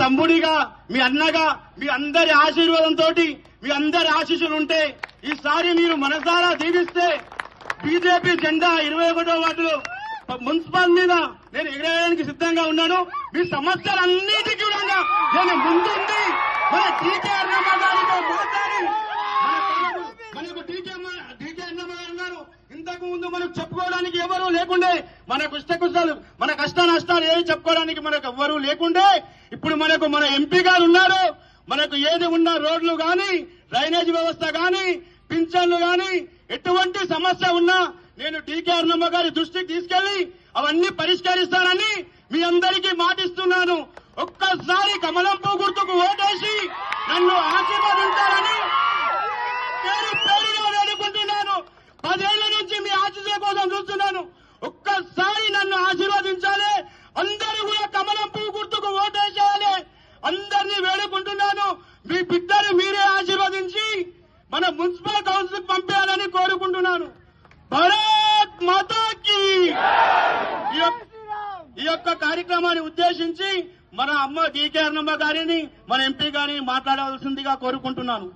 తమ్ముడిగా, మీ అన్నగా, మీ అందరి ఆశీర్వాదంతో, మీ అందరి ఆశీస్సులు ఉంటే ఈసారి మీరు మనసారా దీవిస్తే బీజేపీ జెండా 21వ వార్డులో మున్సిపల్ మీద నేను ఎగరేయడానికి సిద్ధంగా ఉన్నాను. మీ సమస్యలన్నిటికీ కూడా నేను ముందుండి మన టీకే అన్నమ్మ గారితో మాట్లాడి మనకు టీకే అన్నమ్మ గారు ఇంతకు ముందు మనకు చెప్పుకోవడానికి ఎవరూ లేకుండే, మన మన కష్ట నష్టాలు ఏవి చెప్పుకోవడానికి మనకు ఎవ్వరూ లేకుండే, ఇప్పుడు మనకు మన ఎంపీ గారు ఉన్నారు. మనకు ఏది ఉన్న రోడ్లు గాని, డ్రైనేజ్ వ్యవస్థ గాని, పింఛన్లు గాని, ఎటువంటి సమస్య ఉన్నా నేను టీకే అన్నమ్మ గారి దృష్టికి తీసుకెళ్లి అవన్నీ పరిష్కరిస్తానని మీ అందరికీ మాటిస్తున్నాను. ఒక్కసారి కమలం పువ్వు గుర్తుకు ఓటేసి నన్ను ఆశీర్వదించాలని పేరుగా వేడుకుంటున్నాను. 10 ఏళ్ల నుంచి మీ ఆశీస్సుల కోసం చూస్తున్నాను. ఒక్కసారి నన్ను ఆశీర్వదించాలి. అందరూ కూడా కమలం పువ్వు గుర్తుకు ఓటేసేయాలి. అందరినీ వేడుకుంటున్నాను. మీ బిడ్డను మీరే ఆశీర్వదించి మన మున్సిపల్ కౌన్సిల్ పంపేయాలని కోరుకుంటున్నాను. భారత్ మాతాకి. ఈ యొక్క కార్యక్రమాన్ని ఉద్దేశించి మన అమ్మ టీకే అన్నమ్మ గారిని, మన ఎంపీ గారిని మాట్లాడవలసిందిగా కోరుకుంటున్నాను.